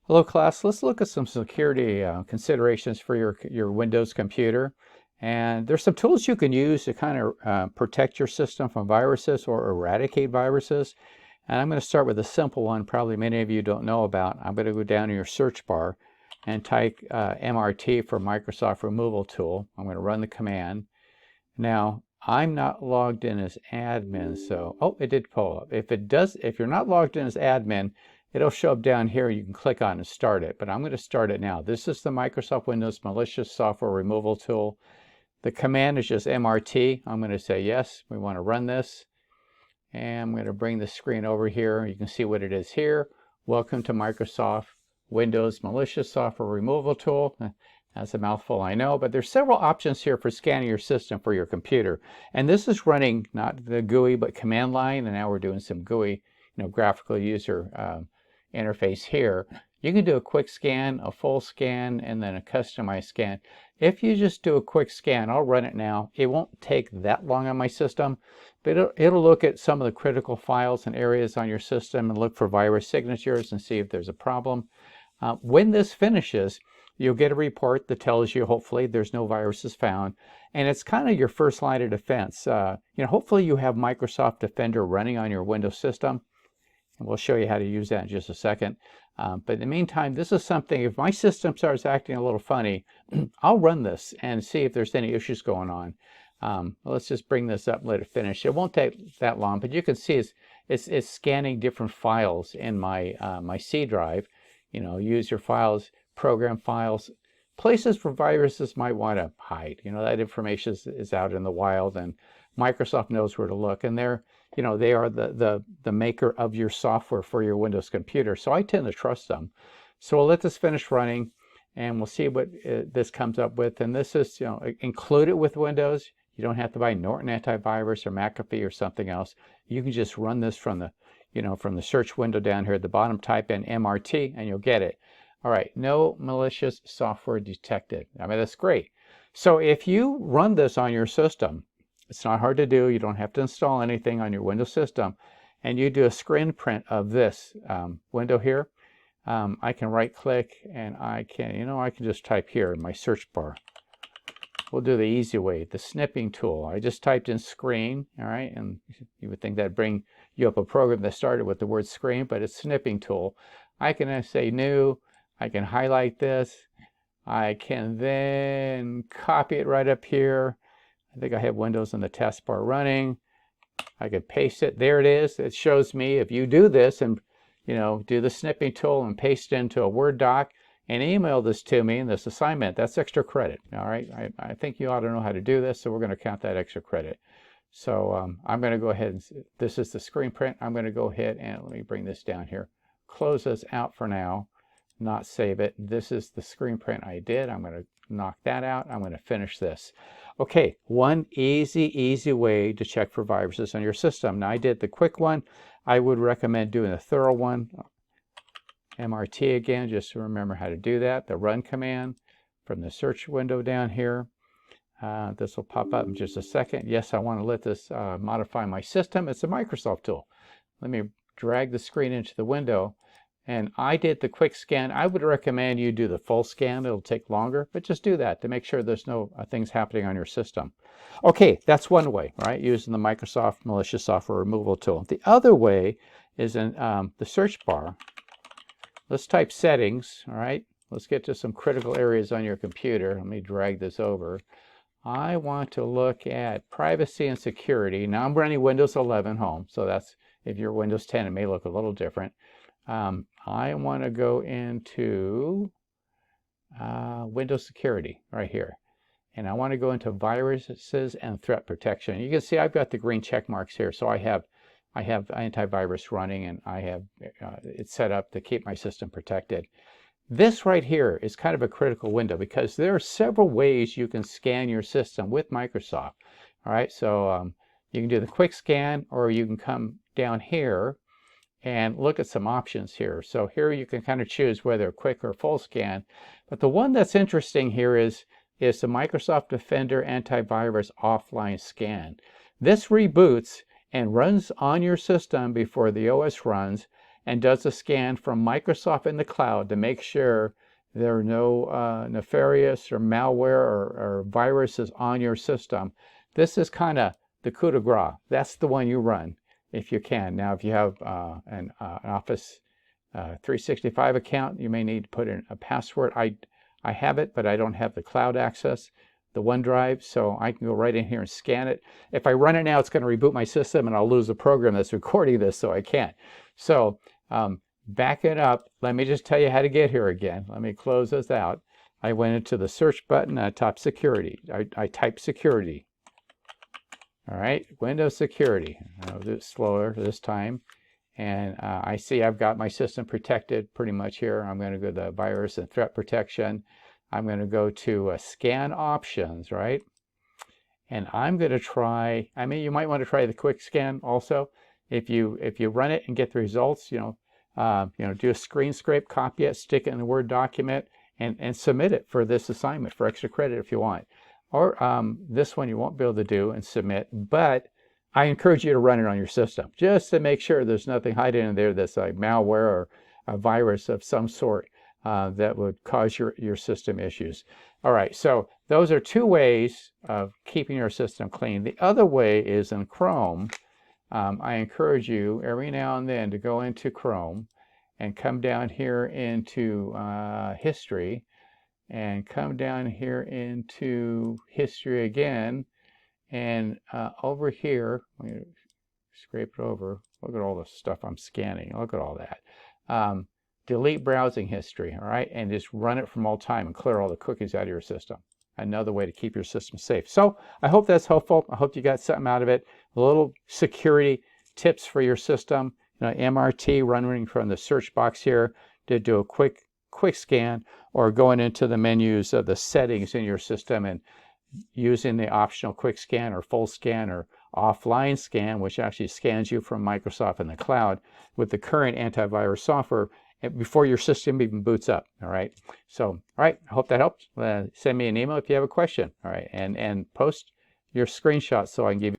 Hello class, let's look at some security considerations for your Windows computer. And there's some tools you can use to kind of protect your system from viruses or eradicate viruses. And I'm going to start with a simple one probably many of you don't know about. I'm going to go down in your search bar and type MRT for Microsoft Removal Tool. I'm going to run the command. Now, I'm not logged in as admin, so, oh, it did pull up. If you're not logged in as admin, it'll show up down here. You can click on and start it, but I'm going to start it now. This is the Microsoft Windows Malicious Software Removal Tool. The command is just MRT. I'm going to say yes, we want to run this. And I'm going to bring the screen over here. You can see what it is here. Welcome to Microsoft Windows Malicious Software Removal Tool. That's a mouthful, I know, but there's several options here for scanning your system for your computer. And this is running not the GUI, but command line. And now we're doing some GUI, graphical user interface here. You can do a quick scan, a full scan, and then a customized scan. If you just do a quick scan, I'll run it now. It won't take that long on my system, but it'll look at some of the critical files and areas on your system and look for virus signatures and see if there's a problem. When this finishes, you'll get a report that tells you hopefully there's no viruses found, and it's kind of your first line of defense. Hopefully you have Microsoft Defender running on your Windows system, and we'll show you how to use that in just a second. But in the meantime, this is something, if my system starts acting a little funny, I'll run this and see if there's any issues going on. Let's just bring this up and let it finish. It won't take that long, but you can see it's scanning different files in my my C drive. User files, program files, places where viruses might want to hide. That information is out in the wild, and Microsoft knows where to look, and they are the maker of your software for your Windows computer, so I tend to trust them. So we'll let this finish running, and we'll see what this comes up with. And this is included with Windows. You don't have to buy Norton Antivirus or McAfee or something else. You can just run this from the search window down here at the bottom, type in MRT, and you'll get it. All right, no malicious software detected. I mean, that's great. So if you run this on your system, it's not hard to do. You don't have to install anything on your Windows system. And you do a screen print of this window here. I can right click and I can just type here in my search bar. We'll do the easy way, the snipping tool. I just typed in screen, all right? And you would think that'd bring you up a program that started with the word screen, but it's snipping tool. I can say new. I can highlight this. I can then copy it right up here. I think I have Windows in the taskbar running. I could paste it. There it is. It shows me if you do this and do the snipping tool and paste it into a Word doc and email this to me in this assignment, that's extra credit. All right. I think you ought to know how to do this, so we're going to count that extra credit. So I'm going to go ahead and this is the screen print. I'm going to go ahead and let me bring this down here. Close this out for now. Not save it. This is the screen print I did. I'm going to knock that out. I'm going to finish this. Okay, one easy way to check for viruses on your system. Now I did the quick one. I would recommend doing a thorough one. MRT again, just to remember how to do that. The run command from the search window down here. This will pop up in just a second. Yes, I want to let this modify my system. It's a Microsoft tool. Let me drag the screen into the window. And I did the quick scan. I would recommend you do the full scan. It'll take longer, but just do that to make sure there's no things happening on your system. Okay, that's one way, right? Using the Microsoft Malicious Software Removal Tool. The other way is in the search bar. Let's type settings, all right? Let's get to some critical areas on your computer. Let me drag this over. I want to look at privacy and security. Now I'm running Windows 11 home, so that's, if you're Windows 10, it may look a little different. I want to go into Windows Security right here. And I want to go into viruses and threat protection. You can see I've got the green check marks here. So I have antivirus running, and I have it set up to keep my system protected. This right here is kind of a critical window because there are several ways you can scan your system with Microsoft. All right, so you can do the quick scan, or you can come down here and look at some options here. So here you can kind of choose whether quick or full scan. But the one that's interesting here is the Microsoft Defender Antivirus Offline Scan. This reboots and runs on your system before the OS runs, and does a scan from Microsoft in the cloud to make sure there are no nefarious or malware or viruses on your system. This is kind of the coup de grace. That's the one you run if you can. Now, if you have an Office 365 account, you may need to put in a password. I have it, but I don't have the cloud access, the OneDrive, so I can go right in here and scan it. If I run it now, it's going to reboot my system and I'll lose the program that's recording this, so I can't. So back it up. Let me just tell you how to get here again. Let me close this out. I went into the search button and I typed security. I typed security. All right, Windows security. I'll do it slower this time. And I see I've got my system protected pretty much here. I'm going to go to the virus and threat protection. I'm going to go to scan options, right? And I'm going to try, I mean, you might want to try the quick scan also. If you run it and get the results, do a screen scrape, copy it, stick it in a Word document, and submit it for this assignment for extra credit if you want. Or this one you won't be able to do and submit, but I encourage you to run it on your system just to make sure there's nothing hiding in there that's like malware or a virus of some sort that would cause your system issues. All right, so those are two ways of keeping your system clean. The other way is in Chrome. I encourage you every now and then to go into Chrome and come down here into history and come down here into history again. And over here, I'm going to scrape it over. Look at all the stuff I'm scanning. Look at all that. Delete browsing history, all right? And just run it from all time and clear all the cookies out of your system. Another way to keep your system safe. So I hope that's helpful. I hope you got something out of it. A little security tips for your system. MRT, running from the search box here to do a quick scan, or going into the menus of the settings in your system and using the optional quick scan or full scan or offline scan, which actually scans you from Microsoft in the cloud with the current antivirus software before your system even boots up. All right. So, all right. I hope that helped. Send me an email if you have a question. All right. And post your screenshot so I can give you